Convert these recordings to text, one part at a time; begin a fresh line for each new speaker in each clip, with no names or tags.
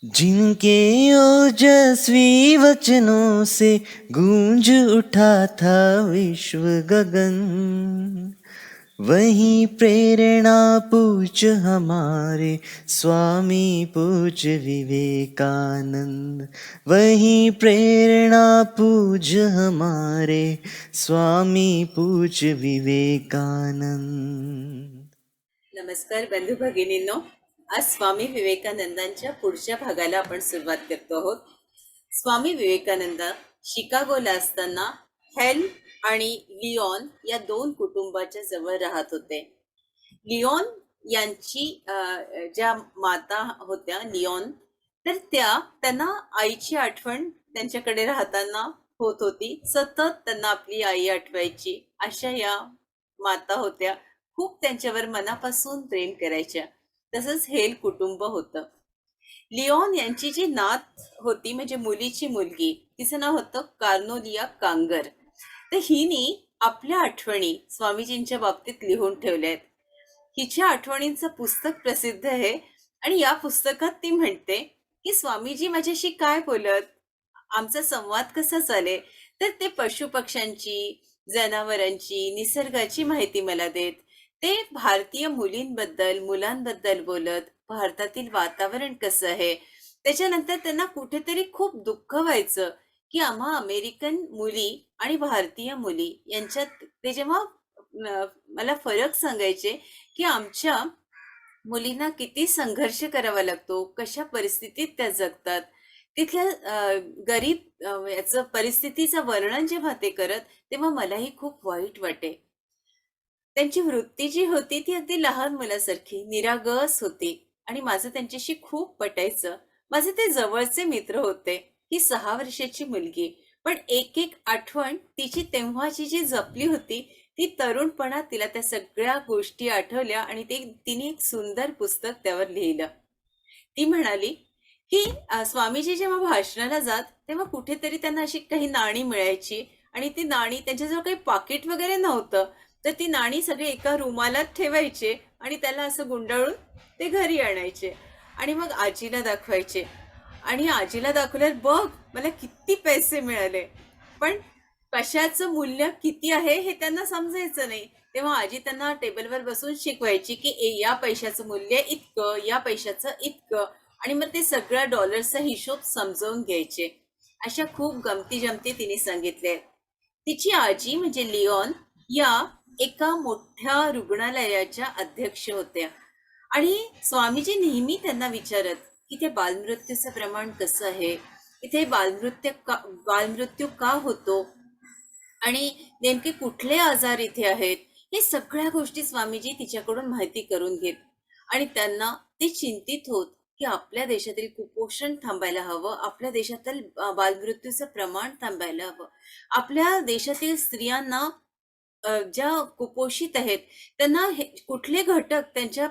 जिनके ओजस्वी वचनों से गूंज उठा था विश्व गगन, वही प्रेरणा पूज हमारे स्वामी पूज विवेकानंद। वही प्रेरणा पूज हमारे स्वामी पूज विवेकानंद।
नमस्कार बंधू भगिनींनो, आज स्वामी विवेकानंदांच्या पुढच्या भागाला आपण सुरुवात करतो आहोत. स्वामी विवेकानंद शिकागोला असताना हेल आणि लिओन या दोन कुटुंबाच्या जवळ राहत होते. लिओन यांची ज्या माता होत्या लिओन, तर त्यांना आईची आठवण त्यांच्याकडे राहताना होत होती. सतत त्यांना आपली आई आठवायची. अशा या माता होत्या. खूप त्यांच्यावर मनापासून प्रेम करायच्या. तसंच हेल कुटुंब होतं. लिओन यांची जी नात होती, म्हणजे मुलीची मुलगी, तिचं नाव होतं कार्नोलिया कांगर. तर हिने आपल्या आठवणी स्वामीजींच्या बाबतीत लिहून ठेवल्या आहेत. हिच्या आठवणींचं पुस्तक प्रसिद्ध आहे आणि या पुस्तकात ती म्हणते की स्वामीजी माझ्याशी काय बोलत, आमचा संवाद कसा चाले, तर ते पशुपक्ष्यांची, जनावरांची, निसर्गाची माहिती मला देत. ते भारतीय मुलांबद्दल बोलत, भारतातील वातावरण कसं आहे. त्याच्यानंतर त्यांना कुठेतरी खूप दुःख व्हायचं की आम्हा अमेरिकन मुली आणि भारतीय मुली यांच्यात ते जेव्हा मला फरक सांगायचे की आमच्या मुलींना किती संघर्ष करावा लागतो, कशा परिस्थितीत त्या जगतात. तिथल्या गरीब याचं परिस्थितीचं वर्णन जेव्हा ते करत, तेव्हा मलाही खूप वाईट वाटे. त्यांची वृत्ती जी होती ती अगदी लहान मुलासारखी निरागस होती आणि माझं त्यांच्याशी खूप पटायचं. माझे ते जवळचे मित्र होते. ही 6 वर्षाची मुलगी, पण एक एक आठवण तिची तेव्हाची जी जपली होती, ती तरुणपणात तिला त्या सगळ्या गोष्टी आठवल्या आणि तिने एक सुंदर पुस्तक त्यावर लिहिलं. ती म्हणाली की स्वामीजी जेव्हा भाषणाला जात तेव्हा कुठेतरी त्यांना अशी काही नाणी मिळायची आणि ती नाणी, त्यांच्याजवळ काही पाकिट वगैरे नव्हतं, तर ती नाणी सगळी एका रुमालात ठेवायचे आणि त्याला असं गुंडाळून ते घरी आणायचे आणि मग आजीला दाखवायचे. आणि आजीला दाखवल्यावर बघ मला किती पैसे मिळाले. पण कशाचं मूल्य किती आहे हे त्यांना समजायचं नाही. तेव्हा आजी त्यांना टेबलवर बसून शिकवायची की या पैशाचं मूल्य इतकं, या पैशाचं इतकं, आणि मग ते सगळ्या डॉलर्सचा हिशोब समजावून घ्यायचे. अशा खूप गमती जमती तिने सांगितले. तिची आजी म्हणजे लिओन या एका मोठ्या रुग्णालयाच्या अध्यक्ष होत्या आणि स्वामीजी नेहमी त्यांना विचारत की ते बालमृत्यूचं प्रमाण कसं आहे, इथे बालमृत्यू का होतो आणि नेमके कुठले आजार इथे आहेत, हे सगळ्या गोष्टी स्वामीजी तिच्याकडून माहिती करून घेत. आणि त्यांना ते चिंतित होत की आपल्या देशातील कुपोषण थांबायला हवं, आपल्या देशातील बालमृत्यूचं प्रमाण थांबायला हवं. आपल्या देशातील स्त्रियांना ज्या कुपोषित आहेत त्यांना कुठले घटक त्यांच्या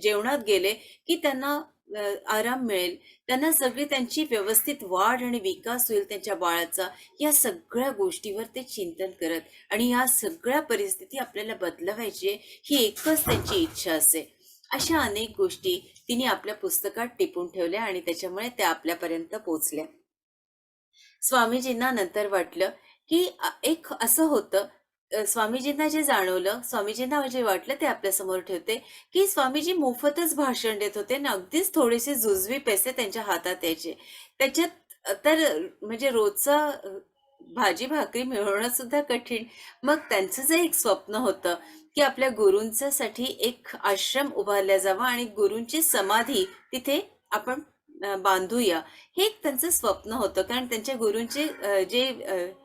जेवणात गेले की त्यांना आराम मिळेल, त्यांना सगळी त्यांची व्यवस्थित वाढ आणि विकास होईल त्यांच्या बाळाचा. या सगळ्या गोष्टीवर ते चिंतन करत आणि या सगळ्या परिस्थिती आपल्याला बदलवायची ही एकच त्यांची इच्छा असे. अशा अनेक गोष्टी तिने आपल्या पुस्तकात टिपून ठेवल्या आणि त्याच्यामुळे त्या आपल्यापर्यंत पोहोचल्या. स्वामीजींना नंतर वाटलं की एक असं होतं, स्वामीजींना जे जाणवलं, स्वामीजींना जे वाटलं ते आपल्या समोर ठेवते की स्वामीजी मोफतच भाषण देत होते ना, अगदीच थोडेसे जुजवी पैसे त्यांच्या हातात यायचे. त्याच्यात तर म्हणजे रोजचा भाजी भाकरी मिळवणं सुद्धा कठीण. मग त्यांचं जे एक स्वप्न होतं की आपल्या गुरूंसाठी एक आश्रम उभारला जावा आणि गुरूंची समाधी तिथे आपण बांधूया, हे एक त्यांचं स्वप्न होतं. कारण त्यांच्या गुरूंचे जे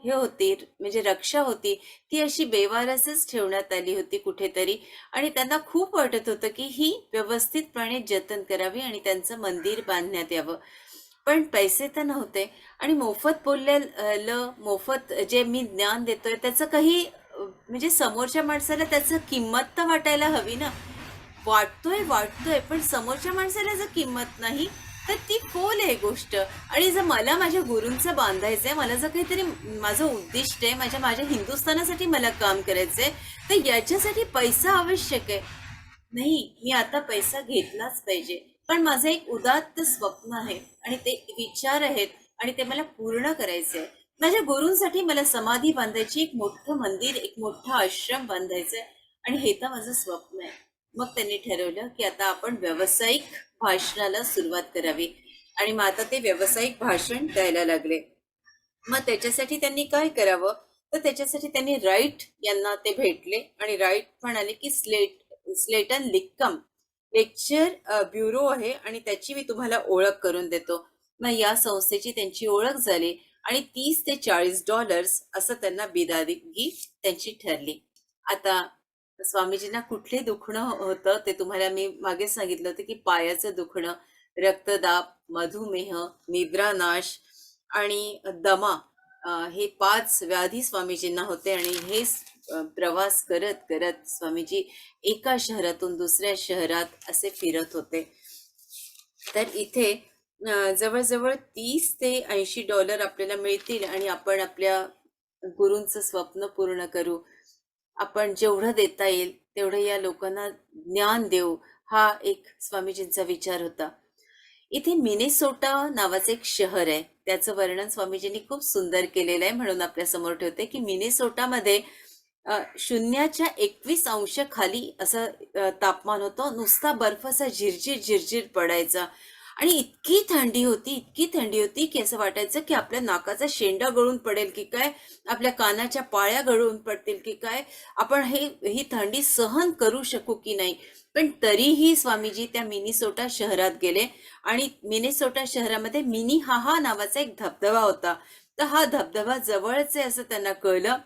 हे होती, म्हणजे रक्षा होती, ती अशी बेवारसच ठेवण्यात आली होती कुठेतरी. आणि त्यांना खूप वाटत होतं की ही व्यवस्थितपणे जतन करावी आणि त्यांचं मंदिर बांधण्यात यावं. पण पैसे तर नव्हते आणि मोफत बोललेलं, मोफत जे मी ज्ञान देतोय त्याचं काही म्हणजे समोरच्या माणसाला त्याचं किंमत तर वाटायला हवी ना. वाटतोय पण समोरच्या माणसाला जर किंमत नाही तर ती फोल आहे गोष्ट. आणि जर मला माझ्या गुरूंचं बांधायचंय, मला जर काहीतरी माझं उद्दिष्ट आहे, माझ्या माझ्या हिंदुस्थानासाठी मला काम करायचंय, तर याच्यासाठी पैसा आवश्यक आहे. नाही, मी आता पैसा घेतलाच पाहिजे. पण माझं एक उदात्त स्वप्न आहे आणि ते विचार आहेत आणि ते मला पूर्ण करायचे आहे. माझ्या गुरूंसाठी मला समाधी बांधायची, एक मोठं मंदिर, एक मोठा आश्रम बांधायचंय आणि हे तर माझं स्वप्न आहे. मग त्यांनी ठरवलं की आता आपण व्यावसायिक भाषणाला सुरुवात करावी आणि मग आता ते व्यावसायिक भाषण द्यायला लागले. मग त्याच्यासाठी त्यांनी काय करावं, तर त्याच्यासाठी त्यांनी राईट यांना ते भेटले आणि राईट म्हणाले की स्लेटन लिक्कम लेक्चर ब्युरो आहे आणि त्याची मी तुम्हाला ओळख करून देतो. मग या संस्थेची त्यांची ओळख झाली आणि $30 ते $40 असं त्यांना बिदागी त्यांची ठरली. आता स्वामीजींना कुठले दुखणं होतं ते तुम्हाला मी मागे सांगितलं होतं की पायाचं दुखणं, रक्तदाब, मधुमेह, निद्रानाश आणि दमा, हे 5 व्याधी स्वामीजींना होते आणि हे प्रवास करत करत स्वामीजी एका शहरातून दुसऱ्या शहरात असे फिरत होते. तर इथे जवळजवळ $30 ते $80 आपल्याला मिळतील आणि आपण आपल्या गुरूंचं स्वप्न पूर्ण करू. आपण जेवढं देता येईल तेवढं या लोकांना ज्ञान देऊ, हा एक स्वामीजींचा विचार होता. इथे मिनेसोटा नावाचं एक शहर आहे, त्याचं वर्णन स्वामीजींनी खूप सुंदर केलेलं आहे, म्हणून आपल्या समोर ठेवते की मिनेसोटामध्ये 0च्या 21 अंश खाली असं तापमान होतं. नुसता बर्फाचा झिरझिर झिरझिर पडायचा आणि इतकी थंडी होती की असं वाटायचं की आपल्या नाकाचा शेंडा गळून पडेल की काय, आपल्या कानाच्या पाळ्या गळून पडतील की काय, आपण ही थंडी सहन करू शकू की नाही. पण तरीही स्वामीजी त्या मिनेसोटा शहरात गेले आणि मिनेसोटा शहरामध्ये मिनीहाहा नावाचा एक धबधबा होता. तर हा धबधबा जवळच आहे असं त्यांना कळलं.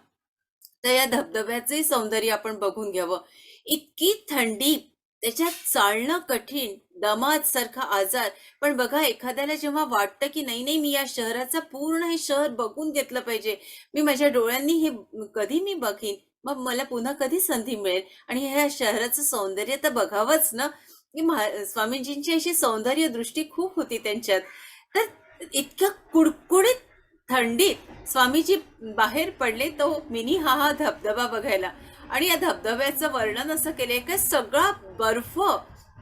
तर या धबधब्याचंही सौंदर्य आपण बघून घ्यावं. इतकी थंडी, त्याच्यात चालणं कठीण, दमात सारखा आजार. पण बघा, एखाद्याला जेव्हा वाटतं की नाही नाही, मी या शहराचं पूर्ण हे शहर बघून घेतलं पाहिजे, मी माझ्या डोळ्यांनी हे कधी मी बघीन, मग मला पुन्हा कधी संधी मिळेल आणि ह्या शहराचं सौंदर्य तर बघावंच ना. की स्वामीजींची अशी सौंदर्य दृष्टी खूप होती त्यांच्यात. तर इतक्या कुडकुडीत थंडीत स्वामीजी बाहेर पडले तो मिनी हा धबधबा बघायला. आणि या धबधब्याचं वर्णन असं केलंय की सगळा बर्फ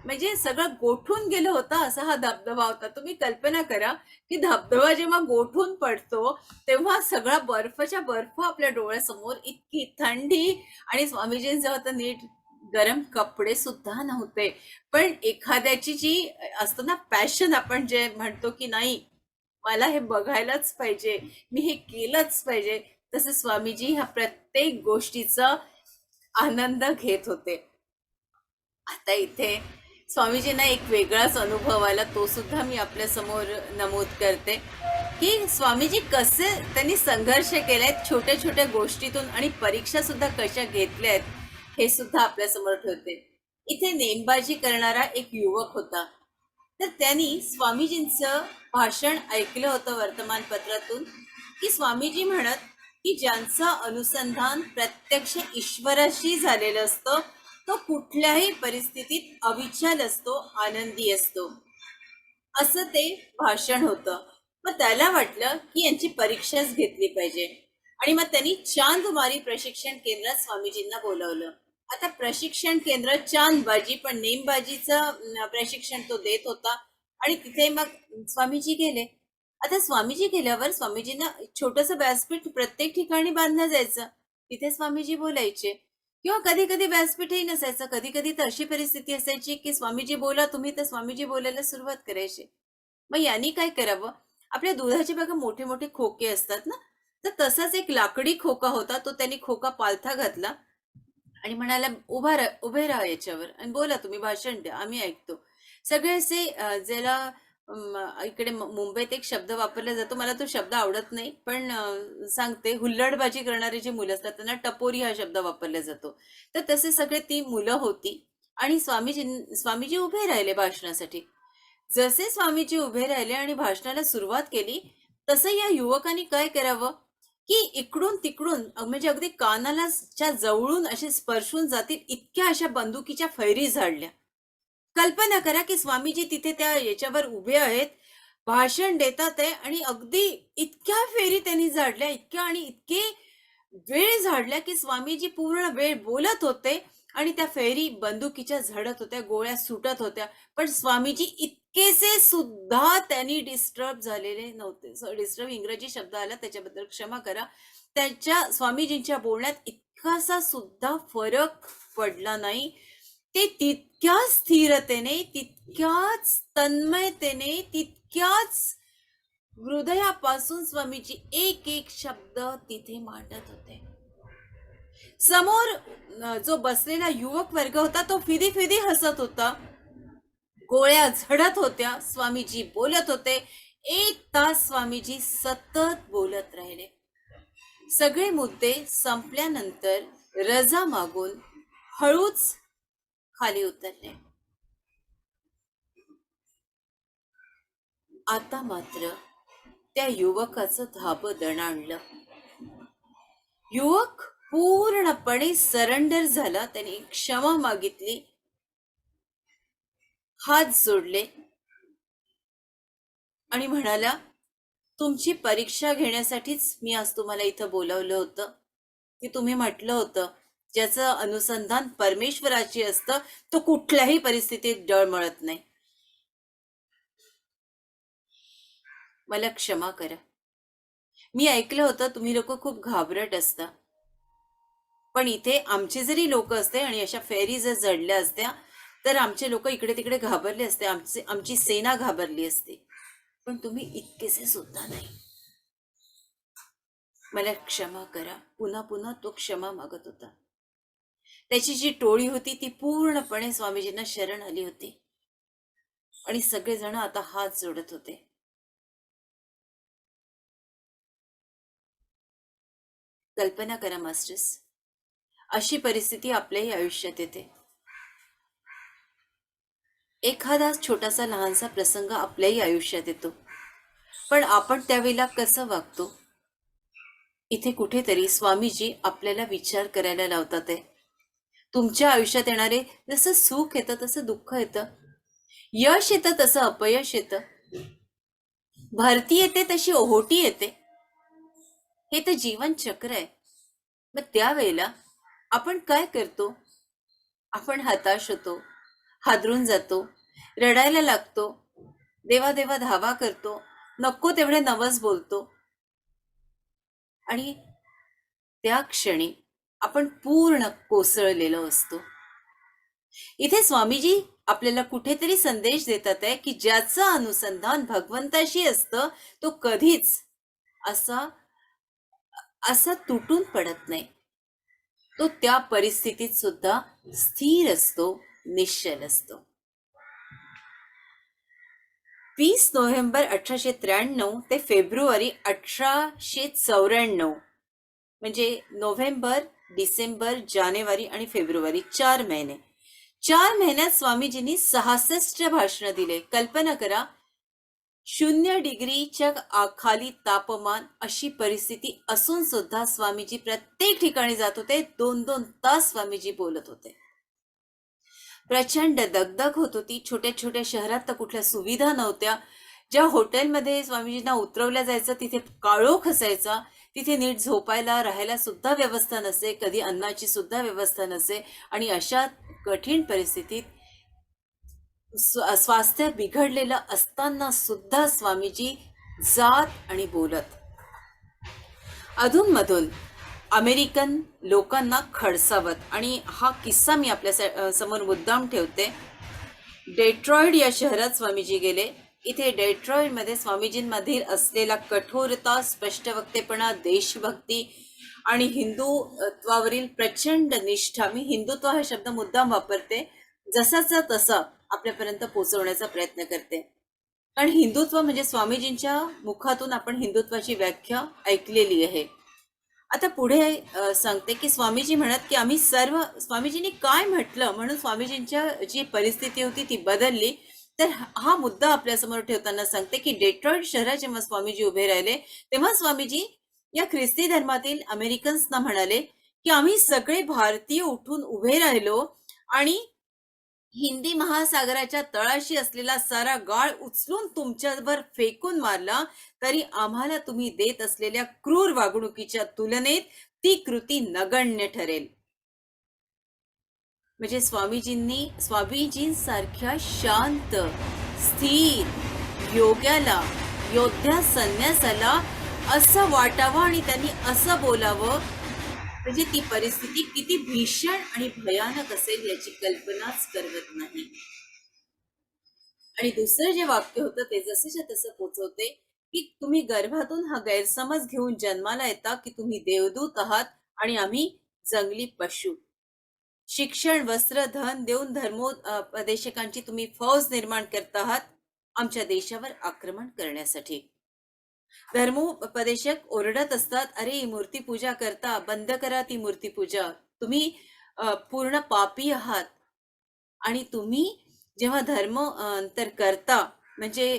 म्हणजे सगळं गोठून गेलं होतं असा हा धबधबा होता. तुम्ही कल्पना करा की धबधबा जेव्हा गोठून पडतो तेव्हा सगळा बर्फच्या बर्फ आपल्या डोळ्यासमोर, इतकी थंडी. आणि स्वामीजींचं होतं नीट गरम कपडे सुद्धा नव्हते. पण एखाद्याची जी असतं ना पॅशन, आपण जे म्हणतो की नाही मला हे बघायलाच पाहिजे, मी हे केलंच पाहिजे, तसं स्वामीजी ह्या प्रत्येक गोष्टीचा आनंद घेत होते. आता इथे स्वामीजींना एक वेगळाच अनुभव आला, तो सुद्धा मी आपल्या समोर नमूद करते की स्वामीजी कसे त्यांनी संघर्ष केलाय छोट्या छोट्या गोष्टीतून आणि परीक्षा सुद्धा कशा घेतल्या आहेत हे सुद्धा आपल्या समोर ठेवते. इथे नेमबाजी करणारा एक युवक होता. तर त्यांनी स्वामीजींचं भाषण ऐकलं होतं वर्तमानपत्रातून की स्वामीजी म्हणत की ज्यांचं अनुसंधान प्रत्यक्ष ईश्वराशी झालेलं असतं तो कुठल्याही परिस्थितीत अविचल असतो, आनंदी असतो, असं ते भाषण होतं. मग त्याला वाटलं की यांची परीक्षाच घेतली पाहिजे आणि मग त्यांनी चांदमारी प्रशिक्षण केंद्रात स्वामीजींना बोलवलं. आता प्रशिक्षण केंद्र चांदबाजी, पण नेमबाजीचं प्रशिक्षण तो देत होता. आणि तिथे मग स्वामीजी गेले. आता स्वामीजी गेल्यावर स्वामीजींना छोटस व्यासपीठ प्रत्येक ठिकाणी बांधलं जायचं, तिथे स्वामीजी बोलायचे. किंवा कधी कधी व्यासपीठही नसायचं, कधी कधी तर अशी परिस्थिती असायची की स्वामीजी बोला तुम्ही, तर स्वामीजी बोलायला सुरुवात करायची. मग यांनी काय करावं, आपल्या दुधाचे बघा मोठे मोठे खोके असतात ना, तर तसाच एक लाकडी खोका होता, तो त्यांनी खोका पालथा घातला आणि म्हणाला उभे राहा याच्यावर आणि बोला, तुम्ही भाषण द्या, आम्ही ऐकतो. सगळे असे ज्याला इकडे मुंबईत एक शब्द वापरला जातो, मला तो शब्द आवडत नाही पण सांगते, हुल्लडबाजी करणारी जी मुलं असतात त्यांना टपोरी हा शब्द वापरला जातो. तर तसे सगळे ती मुलं होती आणि स्वामीजी उभे राहिले भाषणासाठी. जसे स्वामीजी उभे राहिले आणि भाषणाला सुरुवात केली, तसं या युवकांनी काय करावं की इकडून तिकडून म्हणजे अगदी कानाला जवळून असे स्पर्शून जातील इतक्या अशा बंदुकीच्या फैरी झाडल्या. कल्पना करा की स्वामीजी तिथे त्या याच्यावर उभे आहेत, भाषण देतात आहे आणि अगदी इतक्या फेरी त्यांनी झाडल्या, इतक्या आणि इतके वेळ झाडल्या की स्वामीजी पूर्ण वेळ बोलत होते आणि त्या फेरी बंदुकीच्या झडत होत्या, गोळ्या सुटत होत्या, पण स्वामीजी इतकेसे सुद्धा त्यांनी डिस्टर्ब झालेले नव्हते. डिस्टर्ब इंग्रजी शब्द आला, त्याच्याबद्दल क्षमा करा. त्यांच्या स्वामीजींच्या बोलण्यात इतकासा सुद्धा फरक पडला नाही. ते तितक्याच स्थिरतेने, तितक्याच तन्मयतेने, तितक्याच हृदयापासून स्वामीजी एक एक शब्द तिथे मांडत होते. समोर जो बसलेला युवक वर्ग होता तो फिदी फिदी हसत होता. गोळ्या झडत होत्या, स्वामीजी बोलत होते. 1 तास स्वामीजी सतत बोलत राहिले. सगळे मुद्दे संपल्यानंतर रजा मागून हळूच खाली उतरले. आता मात्र त्या युवकाचं धाबं दणाणलं. युवक पूर्णपणे सरेंडर झाला. त्याने क्षमा मागितली, हात जोडले आणि म्हणाला, तुमची परीक्षा घेण्यासाठीच मी आज तुम्हाला इथं बोलावलं होतं. की तुम्ही म्हटलं होतं ज्याचं अनुसंधान परमेश्वराची असतं तो कुठल्याही परिस्थितीत डळमळत नाही. मला क्षमा करा. मी ऐकलं होतं तुम्ही लोक खूप घाबरट असता, पण इथे आमचे जरी लोक असते आणि अशा फेरी जर जडल्या असत्या तर आमचे लोक इकडे तिकडे घाबरले असते, आमची सेना घाबरली असती, पण तुम्ही इतकेसे सुद्धा नाही. मला क्षमा करा. पुन्हा पुन्हा तो क्षमा मागत होता. त्याची जी टोळी होती ती पूर्णपणे स्वामीजींना शरण आली होती आणि सगळेजण आता हात जोडत होते. कल्पना करा मास्टर्स, अशी परिस्थिती आपल्याही आयुष्यात येते. एखादा छोटासा लहानसा प्रसंग आपल्याही आयुष्यात येतो, पण आपण त्यावेळेला कसं वागतो? इथे कुठेतरी स्वामीजी आपल्याला विचार करायला लावतात आहे. तुमच्या आयुष्यात येणारे जसं सुख येतं तसं दुःख येतं, यश येतं तसं अपयश येतं, भरती येते तशी ओहोटी येते. हे तर जीवन चक्र आहे. मग त्यावेळेला आपण काय करतो? आपण हताश होतो, हादरून जातो, रडायला लागतो, देवा देवा धावा करतो, नको तेवढे नवस बोलतो आणि त्या क्षणी आपण पूर्ण कोसळलेलो असतो. इथे स्वामीजी आपल्याला कुठेतरी संदेश देतात आहे की ज्याचं अनुसंधान भगवंताशी असतं तो कधीच असा असा तुटून पडत नाही. तो त्या परिस्थितीत सुद्धा स्थिर असतो, निश्चल असतो. 20 नोव्हेंबर 1893 ते फेब्रुवारी 1894, म्हणजे नोव्हेंबर, डिसेंबर, जानेवारी आणि फेब्रुवारी 4 महिने. 4 महिन्यात स्वामीजींनी 66 भाषणं दिले. कल्पना करा, 0 डिग्रीच्या खाली तापमान अशी परिस्थिती असून सुद्धा स्वामीजी प्रत्येक ठिकाणी जात होते. 2-2 तास स्वामीजी बोलत होते. प्रचंड दगदग होत होती. छोट्या छोट्या शहरात तर कुठल्या सुविधा नव्हत्या. ज्या हॉटेलमध्ये स्वामीजींना उतरवल्या जायचं तिथे काळोख असायचा, तिथे नीट झोपायला राहायला सुद्धा व्यवस्था नसे, कधी अन्नाची सुद्धा व्यवस्था नसे. आणि अशा कठीण परिस्थितीत स्वास्थ्य बिघडलेलं असताना सुद्धा स्वामीजी जात आणि बोलत. अधूनमधून अमेरिकन लोकांना खडसावत. आणि हा किस्सा मी आपल्या समोर मुद्दाम ठेवते. डेट्रॉइड या शहरात स्वामीजी गेले. इथे डेट्रॉइडमध्ये स्वामीजींमधील असलेला कठोरता, स्पष्टवक्तेपणा, देशभक्ती आणि हिंदुत्वावरील प्रचंड निष्ठा, मी हिंदुत्व हा शब्द मुद्दाम वापरते, जसाचा तसा आपल्यापर्यंत पोहोचवण्याचा प्रयत्न करते. कारण हिंदुत्व म्हणजे स्वामीजींच्या मुखातून आपण हिंदुत्वाची व्याख्या ऐकलेली आहे. आता पुढे सांगते की स्वामीजी म्हणत की आम्ही सर्व, स्वामीजींनी काय म्हटलं म्हणून स्वामीजींच्या जी परिस्थिती होती ती बदलली. तर हा मुद्दा आपल्यासमोर ठेवताना सांगते की डेट्रॉइट शहरात जेव्हा स्वामीजी उभे राहिले तेव्हा स्वामीजी या ख्रिस्ती धर्मातील अमेरिकन्सना म्हणाले की आम्ही सगळे भारतीय उठून उभे राहिलो आणि हिंदी महासागराच्या तळाशी असलेला सारा गाळ उचलून तुमच्यावर फेकून मारला तरी आम्हाला तुम्ही देत असलेल्या क्रूर वागणुकीच्या तुलनेत ती कृती नगण्य ठरेल. म्हणजे स्वामीजींसारख्या शांत, स्थिर योद्ध्या संन्यासाला असं वाटावं आणि त्यांनी असं बोलावं, म्हणजे ती परिस्थिती किती भीषण आणि भयानक असेल याची कल्पनाच करवत नाही. आणि दुसरं जे वाक्य होतं ते जसेच्या तसं पोचवते, की तुम्ही गर्भातून हा गैरसमज घेऊन जन्माला येता की तुम्ही देवदूत आहात आणि आम्ही जंगली पशु. शिक्षण, वस्त्र, धन देऊन धर्मोपदेशकांची तुम्ही फौज निर्माण करत आहात आमच्या देशावर आक्रमण करण्यासाठी. धर्मोपदेशक ओरडत असतात, अरे ही मूर्तीपूजा करता, बंद करा ती मूर्तीपूजा. तुम्ही पूर्ण पापी आहात. आणि तुम्ही जेव्हा तर करता, म्हणजे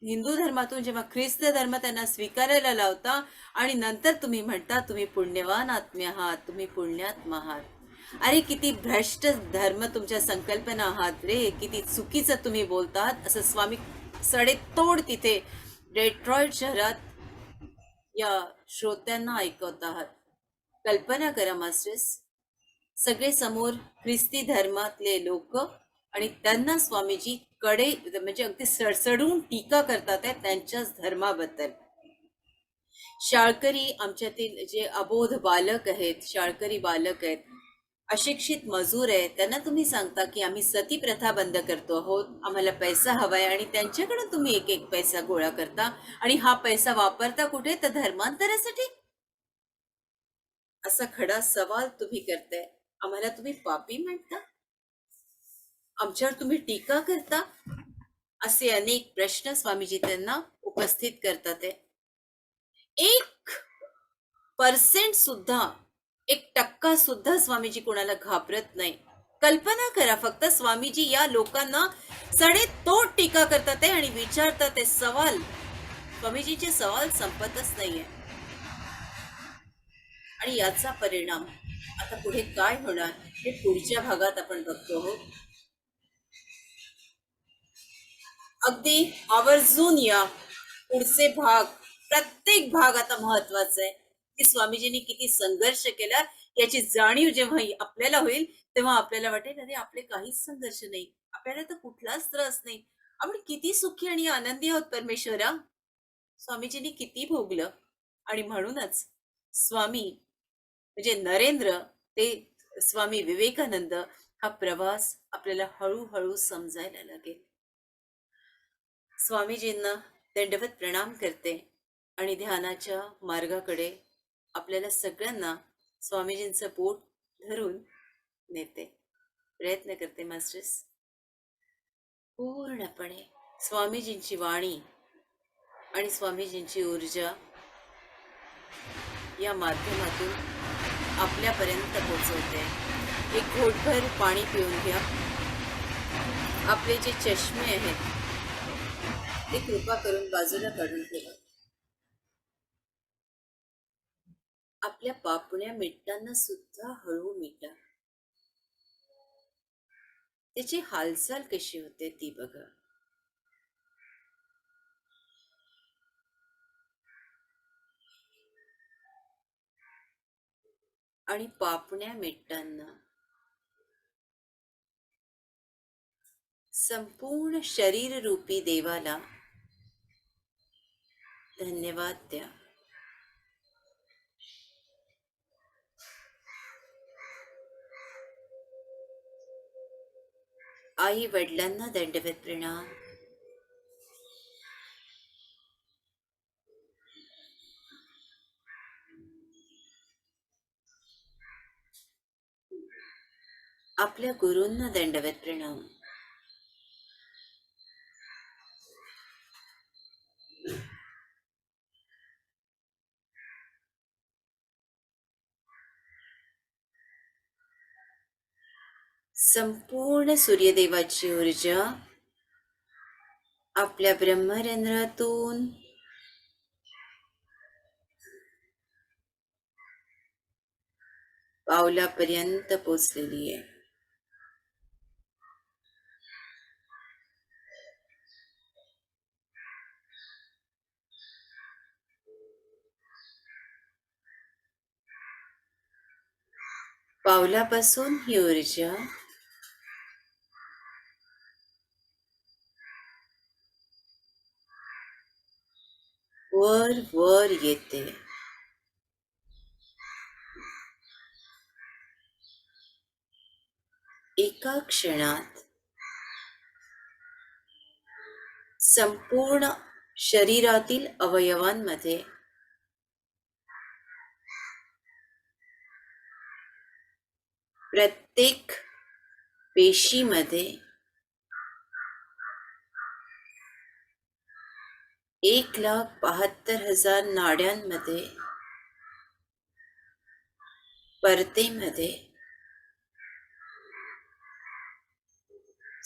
हिंदू धर्मातून जेव्हा ख्रिस्त धर्म त्यांना स्वीकारायला लावता आणि नंतर तुम्ही म्हणता तुम्ही पुण्यवान आत्मे आहात, तुम्ही पुण्यात्मा आहात. अरे किती भ्रष्ट धर्म तुमच्या संकल्पना आहात रे, किती चुकीचं तुम्ही बोलतात, असं स्वामी सडेतोड तिथे डेट्रॉइट शहरात या श्रोत्यांना ऐकवत आहात. कल्पना करा मास्टर्स, सगळे समोर ख्रिस्ती धर्मातले लोक आणि त्यांना स्वामीजी कडे म्हणजे अगदी सडसडून टीका करतात आहे त्यांच्याच धर्माबद्दल. शाळकरी आमच्यातील जे अबोध बालक आहेत, शाळकरी बालक आहेत, अशिक्षित मजूर आहेत, त्यांना तुम्ही सांगता की आम्ही सती प्रथा बंद करतो आहोत, आम्हाला पैसा हवाय, आणि त्यांच्याकडून तुम्ही एक एक पैसा गोळा करता आणि हा पैसा वापरता कुठे, तर धर्मांतरासाठी. असा खडा सवाल तुम्ही करताय. आम्हाला तुम्ही पापी म्हणता, आमच्यावर तुम्ही टीका करता, असे अनेक प्रश्न स्वामीजी त्यांना उपस्थित करतात. 1% सुद्धा, 1% सुद्धा स्वामीजी कोणाला घाबरत नाही. कल्पना करा फक्त, स्वामीजी या लोकांना सडेतोड टीका करतात आणि विचारतात ते सवाल. स्वामीजीचे सवाल संपतच नाहीये. आणि याचा परिणाम आता पुढे काय होणार हे पुढच्या भागात आपण बघतो आहोत. अगदी आवर्जून या पुढचे भाग, प्रत्येक भाग आता महत्वाचा आहे की स्वामीजींनी किती संघर्ष केला याची जाणीव जेव्हा आपल्याला होईल तेव्हा आपल्याला वाटेल, अरे आपले काहीच संघर्ष नाही, आपल्याला तर कुठलाच त्रास नाही, आपण किती सुखी आणि आनंदी आहोत परमेश्वरा. स्वामीजींनी किती भोगलं. आणि म्हणूनच स्वामी म्हणजे नरेंद्र ते स्वामी विवेकानंद, हा प्रवास आपल्याला हळूहळू समजायला लागेल. स्वामीजींना दंडवत प्रणाम करते आणि ध्यानाच्या मार्गाकडे आपल्याला सगळ्यांना स्वामीजींचं पोट धरून नेते. प्रयत्न करते मास्टर्स, पूर्णपणे स्वामीजींची वाणी आणि स्वामीजींची ऊर्जा या माध्यमातून आपल्यापर्यंत पोहोचवते. एक घोटभर पाणी पिऊन घ्या. आपले जे चष्मे आहेत ते कृपा करून बाजूला काढून ठेवा. आपल्या पापण्या मिटताना सुद्धा हळू मिटा. त्याची हालचाल कशी होते ती बघा. आणि पापण्या मिटताना संपूर्ण शरीर रूपी देवाला धन्यवाद द्या. आई वडिलांना दंडवत प्रणाम. आपल्या गुरूंना दंडवत प्रणाम. संपूर्ण सूर्यदेवाची ऊर्जा आपल्या ब्रह्मरंध्रातून पावलापर्यंत पोचलेली आहे. पावलापासून ही ऊर्जा वर वर येते. एका क्षणात संपूर्ण शरीरातील अवयवांमध्ये प्रत्येक पेशीमध्ये 1,72,000 नाड्यांमध्ये, परतेमध्ये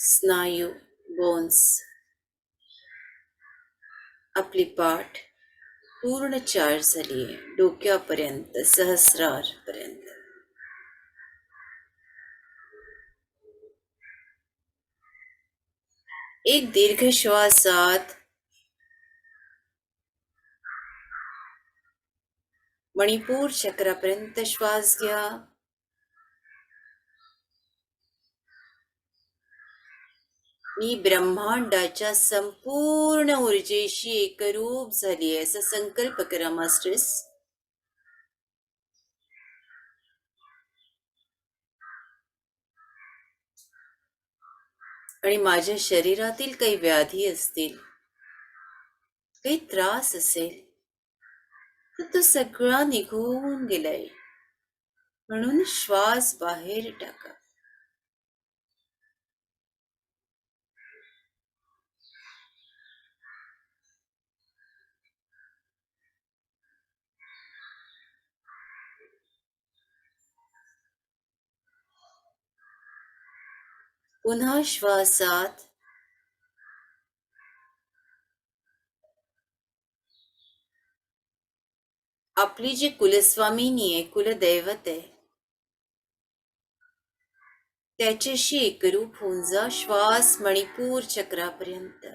स्नायू, बोन्स, आपली पाठ पूर्ण चार्ज झाली आहे, डोक्यापर्यंत, सहस्रारपर्यंत. एक दीर्घ श्वासात मणिपूर चक्रापर्यंत श्वास घ्या. मी ब्रह्मांडाच्या संपूर्ण ऊर्जेशी एकरूप झाली आहे असा संकल्प करा मास्टर्स. आणि माझ्या शरीरातील काही व्याधी असतील, काही त्रास असेल, तर तो सगळा निघून गेलाय. म्हणून श्वास बाहेर टाका. पुन्हा श्वासात आपली जी कुलस्वामिनी आहे, कुलदैवत आहे, त्याच्याशी एकरूप होऊन जा. श्वास मणिपूर चक्रापर्यंत.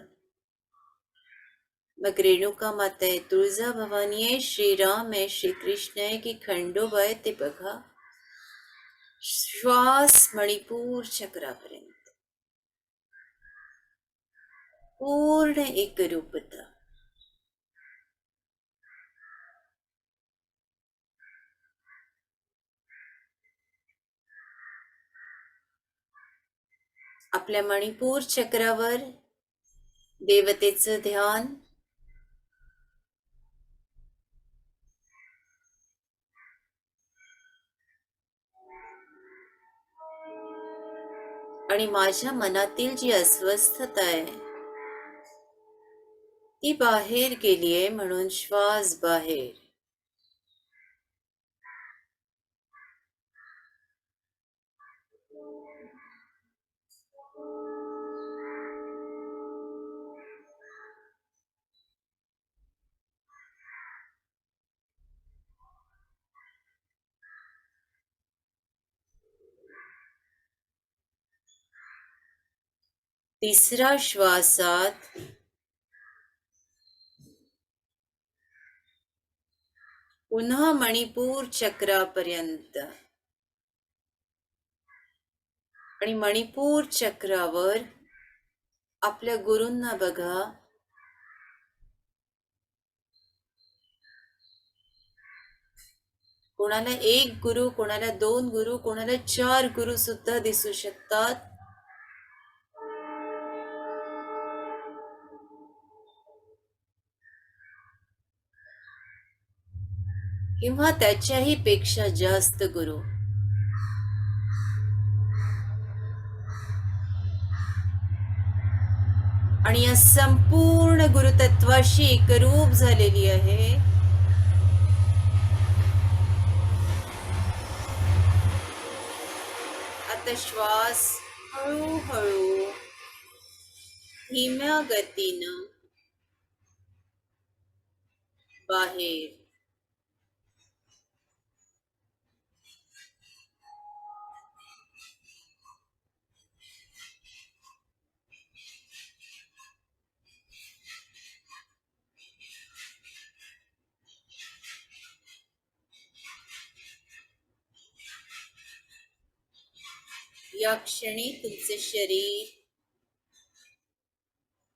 मग रेणुका माता आहे, तुळजा भवानी आहे, श्रीराम आहे, श्रीकृष्ण आहे की खंडोबा आहे ते बघा. श्वास मणिपूर चक्रापर्यंत पूर्ण एकरूपता. आपल्या मणिपूर चक्रावर देवतेचं ध्यान. आणि माझ्या मनातील जी अस्वस्थता आहे ती बाहेर गेली आहे, म्हणून श्वास बाहेर. तिसरा श्वासात पुन्हा मणिपूर चक्रापर्यंत. आणि मणिपूर चक्रावर आपल्या गुरूंना बघा. कोणाला 1 गुरु, कोणाला 2 गुरु, कोणाला 4 गुरु सुद्धा दिसू शकतात. किंवा त्याच्याही पेक्षा जास्त गुरु. आणि या संपूर्ण गुरुतत्वाशी एकरूप झालेली आहे. आता श्वास हळूहळू धीम्या गतीनं बाहेर. या क्षणी तुमचे शरीर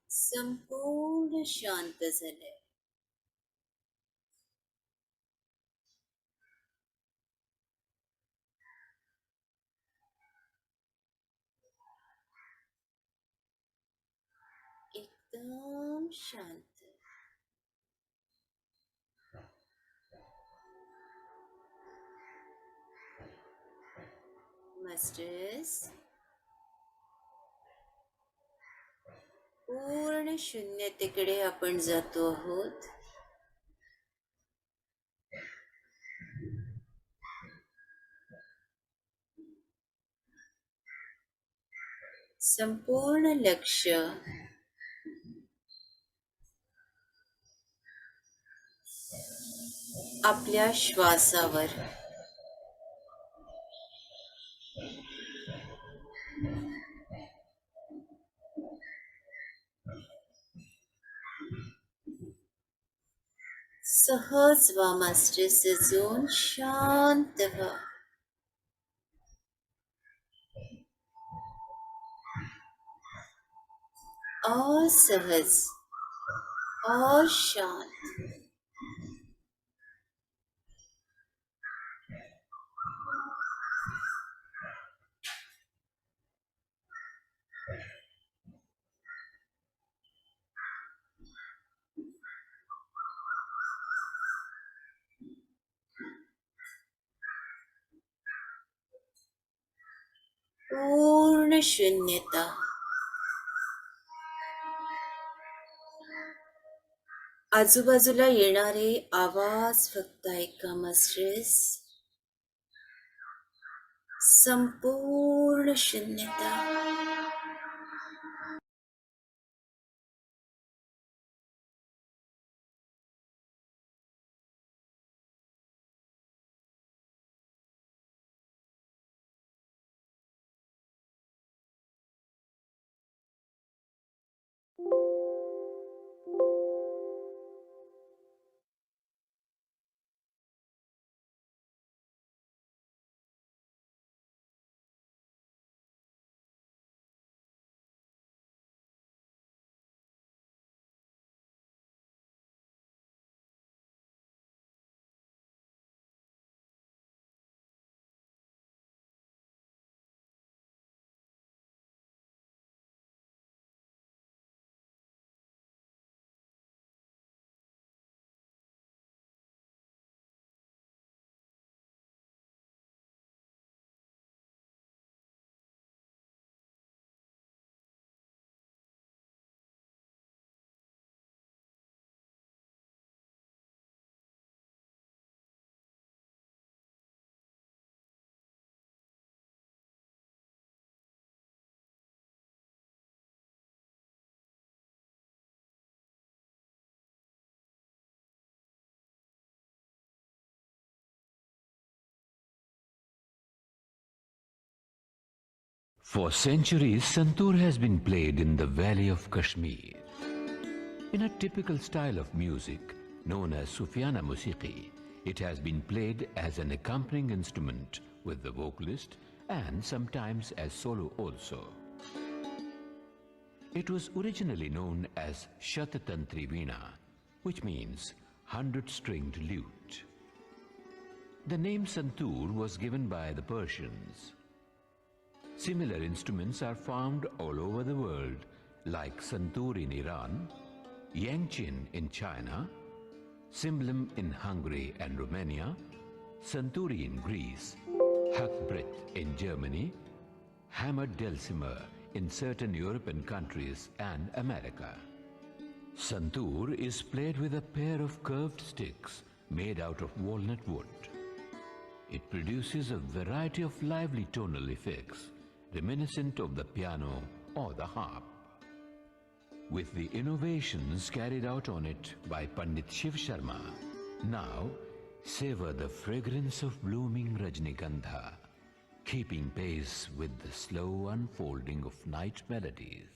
संपूर्ण शांत झालंय. एकदम शांत. मास्टर्स, पूर्ण शून्यतेकडे आपण जातो आहोत. संपूर्ण लक्ष आपल्या श्वासावर. सहज व्हा मास्टर, सजून शांत व्हा. असहज, अशांत. पूर्ण शून्यता. आजूबाजूला येणारे आवाज फक्त ऐका मास्टर्स. संपूर्ण शून्यता.
For centuries, Santoor has been played in the valley of Kashmir. In a typical style of music known as Sufyana Musiqi, it has been played as an accompanying instrument with the vocalist and sometimes as solo also. It was originally known as Shatatantri Veena, which means 100-stringed lute. The name Santoor was given by the Persians. Similar instruments are found all over the world, like santoor in Iran, yangqin in China, cymbalum in Hungary and Romania, santuri in Greece, hackbrett in Germany, hammered dulcimer in certain European countries and America. Santoor is played with a pair of curved sticks made out of walnut wood. It produces a variety of lively tonal effects, reminiscent of the piano or the harp. With the innovations carried out on it by Pandit Shiv Sharma, now savor the fragrance of blooming Rajnikandha, keeping pace with the slow unfolding of night melodies.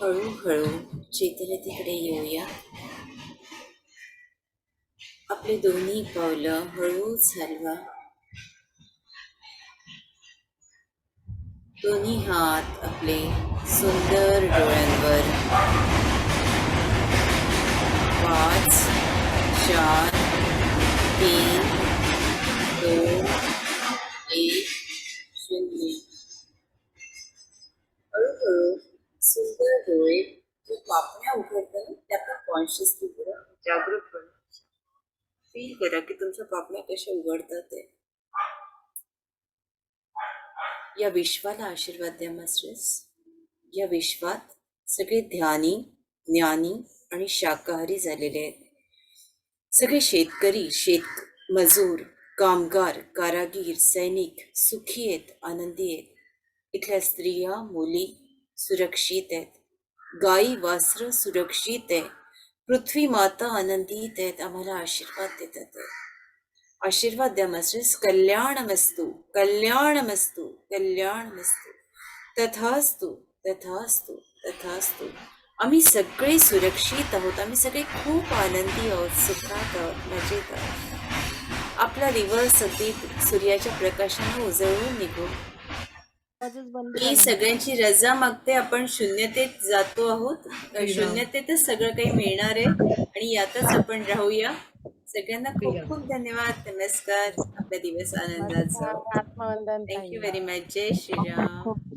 हळूहळू चेतनतेकडे येऊया. आपले दोन्ही पावलं हळूच हलवा. दोन्ही हात आपले सुंदर डोळ्यांवर. 5, 4, 3, 2, 1, 0. हळूहळू सुंदर डोळे जे पापण्या उघडतात त्या पण कॉन्शियसली करा, जागृतपणे फील करा की तुमच्या पापण्या कशा उघडतात ते. या विश्वाला आशीर्वाद द्या मास्टर्स. या विश्वात सगळे ध्यानी, ज्ञानी आणि शाकाहारी झालेले आहेत. सगळे शेतकरी, मजूर, कामगार, कारागीर, सैनिक सुखी आहेत, आनंदी आहेत. इथल्या स्त्रिया, मुली सुरक्षित आहेत. गाई, वासरं सुरक्षित आहे. पृथ्वी माता आनंदित आहेत, आम्हाला आशीर्वाद देतात आहे. आशीर्वाद द्या मास्टर्स. कल्याणमस्तु, कल्याणमस्तु, कल्याणमस्तु. तथास्तु, तथास्तु, तथास्तु. आम्ही सगळे सुरक्षित आहोत. आम्ही सगळे खूप आनंदी आहोत, सुखात आहोत, मजेत आहोत. आपला दिवस अगदी सूर्याच्या प्रकाशाने उजळून निघू. मी सगळ्यांची रजा मागते. आपण शून्यतेत जातो आहोत. शून्यतेतच सगळं काही मिळणार आहे आणि यातच आपण राहूया. सगळ्यांना खूप खूप धन्यवाद. नमस्कार. आपला दिवस आनंदाचा.
आत्मवंदन
थँक्यू
ताई.
Very much. जय श्रीराम.